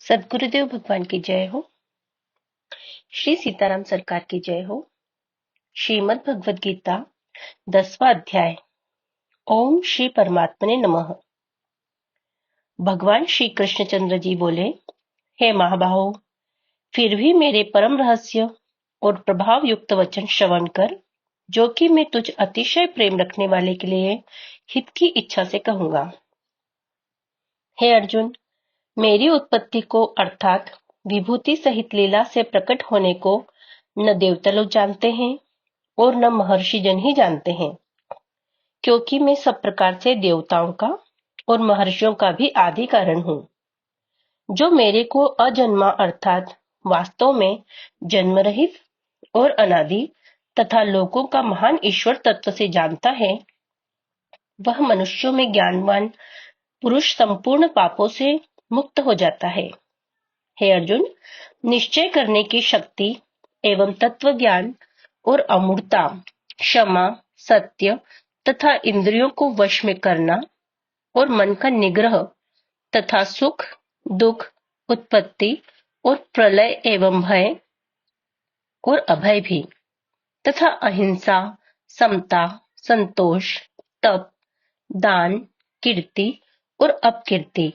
सद्गुरुदेव भगवान की जय हो। श्री सीताराम सरकार की जय हो। श्रीमद् भगवद गीता 10वां अध्याय। ओम श्री परमात्मने नमः। भगवान श्री कृष्णचंद्र जी बोले, हे महाबाहो, फिर भी मेरे परम रहस्य और प्रभाव युक्त वचन श्रवण कर, जो कि मैं तुझ अतिशय प्रेम रखने वाले के लिए हित की इच्छा से कहूंगा। हे अर्जुन, मेरी उत्पत्ति को अर्थात विभूति सहित लीला से प्रकट होने को न देवता लोग जानते हैं और न महर्षि जन ही जानते हैं, क्योंकि मैं सब प्रकार से देवताओं का और महर्षियों का भी आदि कारण हूँ। जो मेरे को अजन्मा अर्थात वास्तव में जन्म रहित और अनादि तथा लोकों का महान ईश्वर तत्व से जानता है, वह मनुष्यों में ज्ञानवान पुरुष संपूर्ण पापों से मुक्त हो जाता है। हे अर्जुन, निश्चय करने की शक्ति एवं तत्व ज्ञान और अमूर्तता, क्षमा, सत्य तथा इंद्रियों को वश में करना और मन का निग्रह तथा सुख, दुख, उत्पत्ति और प्रलय एवं भय और अभय भी, तथा अहिंसा, समता, संतोष, तप, दान, कीर्ति और अपकीर्ति,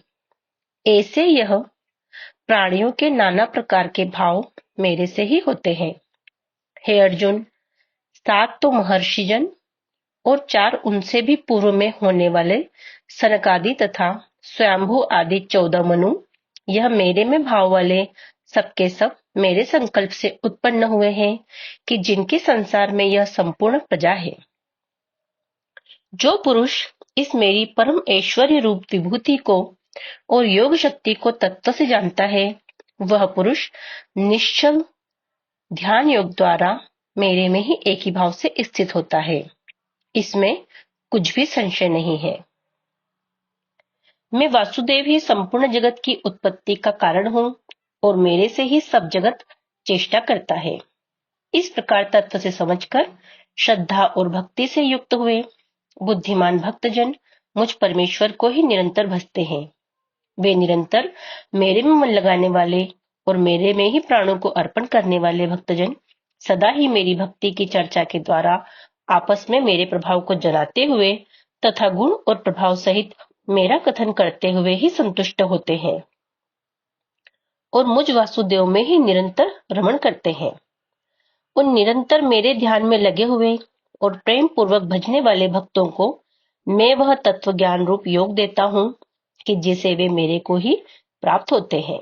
ऐसे यह प्राणियों के नाना प्रकार के भाव मेरे से ही होते हैं। हे अर्जुन, 7 तो महर्षि जन और 4 उनसे भी पूर्व में होने वाले सनकादि तथा स्वयंभू आदि 14 मनु, यह मेरे में भाव वाले सबके सब मेरे संकल्प से उत्पन्न हुए हैं कि जिनके संसार में यह संपूर्ण प्रजा है। जो पुरुष इस मेरी परम ऐश्वर्य रूप विभूति को और योग शक्ति को तत्व से जानता है, वह पुरुष निश्चल ध्यान योग द्वारा मेरे में ही एक ही भाव से स्थित होता है। इसमें कुछ भी संशय नहीं है। मैं वासुदेव ही संपूर्ण जगत की उत्पत्ति का कारण हूँ और मेरे से ही सब जगत चेष्टा करता है। इस प्रकार तत्व से समझकर श्रद्धा और भक्ति से युक्त हुए बुद्धिमान भक्तजन मुझ परमेश्वर को ही निरंतर भजते हैं। वे निरंतर मेरे में मन लगाने वाले और मेरे में ही प्राणों को अर्पण करने वाले भक्तजन सदा ही मेरी भक्ति की चर्चा के द्वारा आपस में मेरे प्रभाव को जलाते हुए तथा गुण और प्रभाव सहित मेरा कथन करते हुए ही संतुष्ट होते हैं और मुझ वासुदेव में ही निरंतर रमण करते हैं। उन निरंतर मेरे ध्यान में लगे हुए और प्रेम पूर्वक भजने वाले भक्तों को मैं वह तत्व ज्ञान रूप योग देता हूँ कि जिसे वे मेरे को ही प्राप्त होते हैं।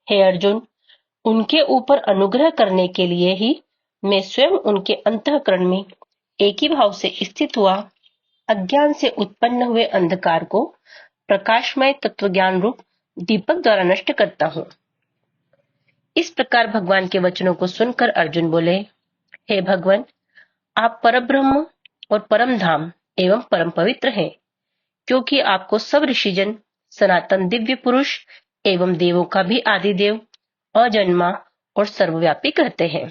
हे अर्जुन, उनके ऊपर अनुग्रह करने के लिए ही मैं स्वयं उनके अंतःकरण में एक ही भाव से स्थित हुआ अज्ञान से उत्पन्न हुए अंधकार को प्रकाशमय तत्व ज्ञान रूप दीपक द्वारा नष्ट करता हूँ। इस प्रकार भगवान के वचनों को सुनकर अर्जुन बोले, हे भगवान, आप परब्रह्म और परम धाम एवं परम पवित्र हैं, क्योंकि आपको सब ऋषिजन सनातन दिव्य पुरुष एवं देवों का भी आदि देव, अजन्मा और सर्वव्यापी कहते हैं।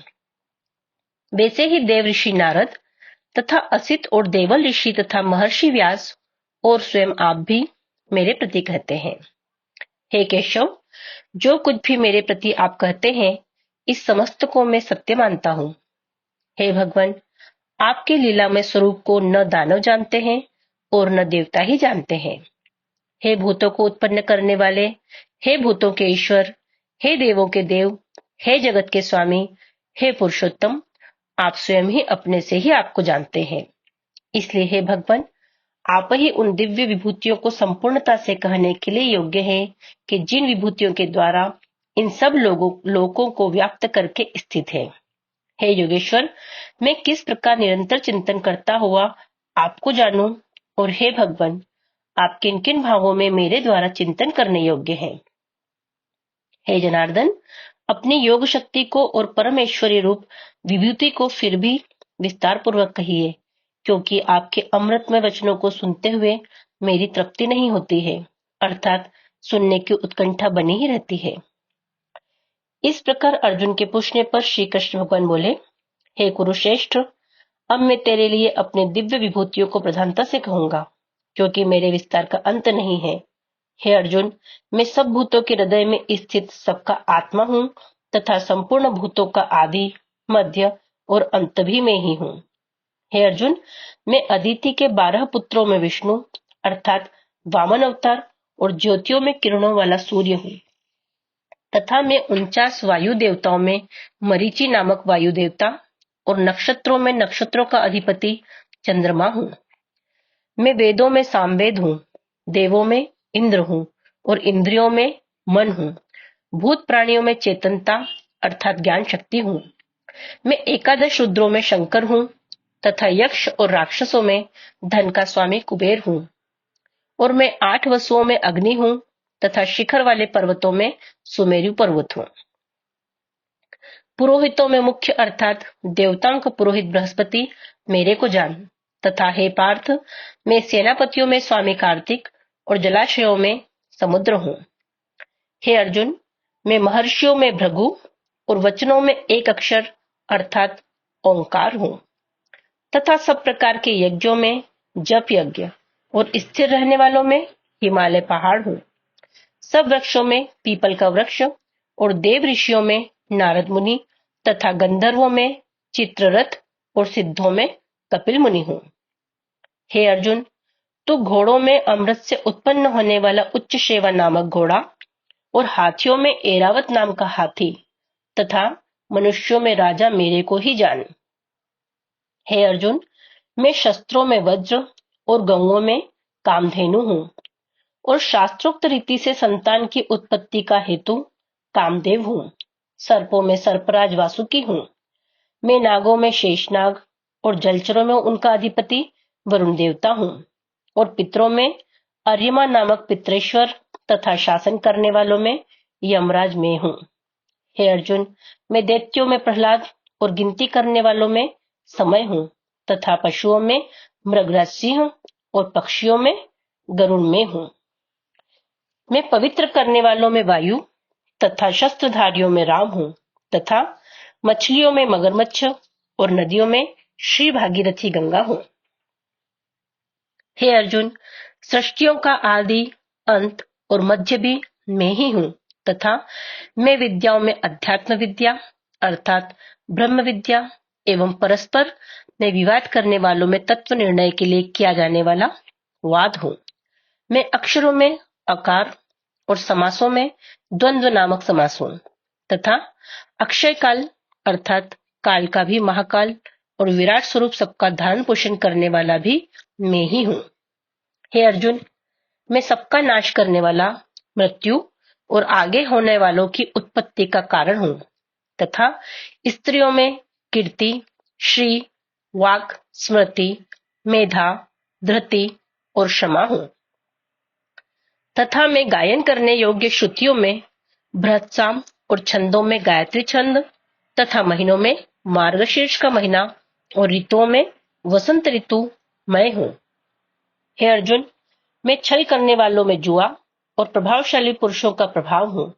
वैसे ही देव ऋषि नारद तथा असित और देवल ऋषि तथा महर्षि व्यास और स्वयं आप भी मेरे प्रति कहते हैं। हे केशव, जो कुछ भी मेरे प्रति आप कहते हैं, इस समस्त को मैं सत्य मानता हूँ। हे भगवान, आपके लीलामय स्वरूप को न दानव जानते हैं और न देवता ही जानते हैं। हे भूतों को उत्पन्न करने वाले, हे भूतों के ईश्वर, हे देवों के देव, हे जगत के स्वामी, हे पुरुषोत्तम, आप स्वयं ही अपने से ही आपको जानते हैं। इसलिए हे भगवान, आप ही उन दिव्य विभूतियों को संपूर्णता से कहने के लिए योग्य हैं कि जिन विभूतियों के द्वारा इन सब लोकों को व्याप्त करके स्थित है। हे योगेश्वर, मैं किस प्रकार निरंतर चिंतन करता हुआ आपको जानूं, और हे भगवान, आप किन किन भावों में मेरे द्वारा चिंतन करने योग्य हैं। हे जनार्दन, अपनी योग शक्ति को और परमेश्वरी रूप विभूति को फिर भी विस्तार पूर्वक कहिए, क्योंकि आपके अमृतमय वचनों को सुनते हुए मेरी तृप्ति नहीं होती है, अर्थात सुनने की उत्कंठा बनी ही रहती है। इस प्रकार अर्जुन के पूछने पर श्री कृष्ण भगवान बोले, हे कुरुश्रेष्ठ, अब मैं तेरे लिए अपने दिव्य विभूतियों को प्रधानता से कहूंगा, क्योंकि मेरे विस्तार का अंत नहीं है। हे अर्जुन, मैं सब भूतों के हृदय में स्थित सबका आत्मा हूँ तथा संपूर्ण भूतों का आदि, मध्य और अंत भी मैं ही हूँ। हे अर्जुन, मैं अदिति के 12 पुत्रों में विष्णु अर्थात वामन अवतार और ज्योतियों में किरणों वाला सूर्य हूँ तथा मैं 49 वायु देवताओं में मरीचि नामक वायु देवता और नक्षत्रों में नक्षत्रों का अधिपति चंद्रमा हूँ। मैं वेदों में सामवेद हूँ, देवों में इंद्र हूँ और इंद्रियों में मन हूँ। भूत प्राणियों में चेतनता अर्थात ज्ञान शक्ति हूँ। मैं 11 रुद्रों में शंकर हूँ तथा यक्ष और राक्षसों में धन का स्वामी कुबेर हूँ। और मैं 8 वसुओं में अग्नि हूँ तथा शिखर वाले पर्वतों में सुमेरु पर्वत हूँ। पुरोहितों में मुख्य अर्थात देवताओं का पुरोहित बृहस्पति मेरे को जान तथा हे पार्थ, मैं सेनापतियों में स्वामी कार्तिक और जलाशयों में समुद्र हूँ। हे अर्जुन, मैं महर्षियों में भृगु और वचनों में एक अक्षर अर्थात ओंकार हूँ तथा सब प्रकार के यज्ञों में जप यज्ञ और स्थिर रहने वालों में हिमालय पहाड़ हूँ। सब वृक्षों में पीपल का वृक्ष और देव ऋषियों में नारद मुनि तथा गंधर्वों में चित्ररथ और सिद्धों में कपिल मुनि हूँ। हे अर्जुन, तू घोड़ों में अमृत से उत्पन्न होने वाला उच्च शेवा नामक घोड़ा और हाथियों में एरावत नाम का हाथी तथा मनुष्यों में राजा मेरे को ही जान। हे अर्जुन, मैं शस्त्रों में वज्र और गौओं में कामधेनु हूँ और शास्त्रोक्त रीति से संतान की उत्पत्ति का हेतु कामदेव हूँ। सर्पों में सर्पराज वासुकी हूँ। मैं नागों में शेषनाग और जलचरों में उनका अधिपति वरुण देवता हूँ और पितरों में अर्यमा नामक पितरेश्वर तथा शासन करने वालों में यमराज मैं हूँ। हे अर्जुन, मैं दैत्यों में प्रहलाद और गिनती करने वालों में समय हूँ तथा पशुओं में मृगराज सिंह और पक्षियों में गरुण में हूँ। मैं पवित्र करने वालों में वायु तथा शस्त्रधारियों में राम हूँ तथा मछलियों में मगरमच्छ और नदियों में श्री भागीरथी गंगा हूँ। हे अर्जुन, सृष्टियों का आदि, अंत और मध्य भी मैं ही हूँ तथा मैं विद्याओं में अध्यात्म विद्या अर्थात ब्रह्म विद्या एवं परस्पर में विवाद करने वालों में तत्व निर्णय के लिए किया जाने वाला वाद हूँ। मैं अक्षरों में अकार और समासों में द्वंद्व नामक समास हूँ तथा अक्षय काल अर्थात काल का भी महाकाल और विराट स्वरूप सबका धारण पोषण करने वाला भी मैं ही हूँ। हे अर्जुन, मैं सबका नाश करने वाला, मृत्यु और आगे होने वालों की उत्पत्ति का कारण हूँ तथा स्त्रियों में कीर्ति, श्री, वाक, स्मृति, मेधा, धृति और क्षमा हूँ तथा मैं गायन करने योग्य श्रुतियों में बृहत्साम और छंदों में गायत्री छंद तथा महीनों में मार्गशीर्ष का महीना और ऋतुओं में वसंत ऋतु मैं हूँ। हे अर्जुन, मैं छल करने वालों में जुआ और प्रभावशाली पुरुषों का प्रभाव हूँ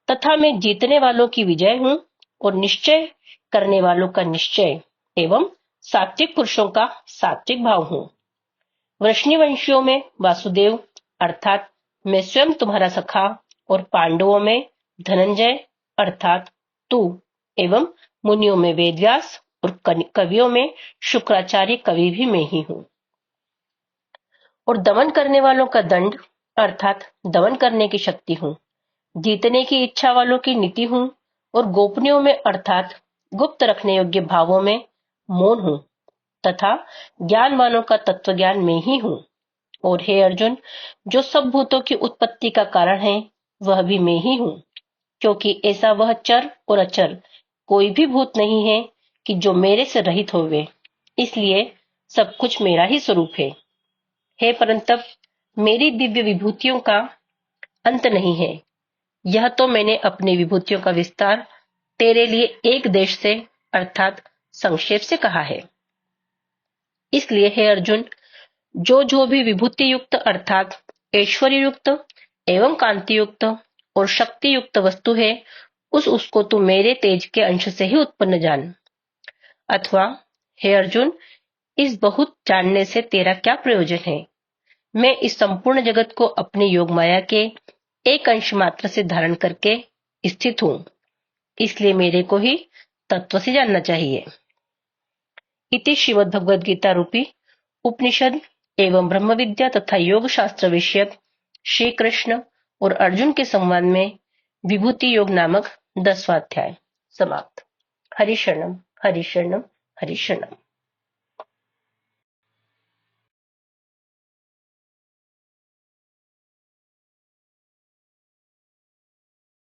तथा मैं जीतने वालों की विजय हूँ और निश्चय करने वालों का निश्चय एवं सात्विक पुरुषों का सात्विक भाव हूँ। वृष्णिवंशियों में वासुदेव अर्थात मैं स्वयं तुम्हारा सखा और पांडवों में धनंजय अर्थात तू एवं मुनियों में वेदव्यास और कवियों में शुक्राचार्य कवि भी मैं ही हूँ। और दमन करने वालों का दंड अर्थात दमन करने की शक्ति हूँ। जीतने की इच्छा वालों की नीति हूँ और गोपनीयों में अर्थात गुप्त रखने योग्य भावों में मौन हूँ तथा ज्ञानवानों का तत्व ज्ञान में ही हूँ। और हे अर्जुन, जो सब भूतों की उत्पत्ति का कारण है वह भी मैं ही हूँ, क्योंकि ऐसा वह चर और अचर कोई भी भूत नहीं है कि जो मेरे से रहित होवे, इसलिए सब कुछ मेरा ही स्वरूप है। हे परंतप, मेरी दिव्य विभूतियों का अंत नहीं है। यह तो मैंने अपनी विभूतियों का विस्तार तेरे लिए एक देश से अर्थात संक्षेप से कहा है। इसलिए हे अर्जुन, जो भी विभूति युक्त अर्थात ऐश्वर्य युक्त एवं कांति युक्त और शक्ति युक्त वस्तु है, उसको तू मेरे तेज के अंश से ही उत्पन्न जान। अथवा हे अर्जुन, इस बहुत जानने से तेरा क्या प्रयोजन है? मैं इस संपूर्ण जगत को अपनी योग माया के एक अंश मात्र से धारण करके स्थित हूं, इसलिए मेरे को ही तत्व से जानना चाहिए। इति श्रीमद् भगवद गीता रूपी उपनिषद एवं ब्रह्म विद्या तथा योग शास्त्र विषयक श्री कृष्ण और अर्जुन के संवाद में विभूति योग नामक 10वां अध्याय समाप्त। हरि शरणम, हरि शरणम, हरि शरणम।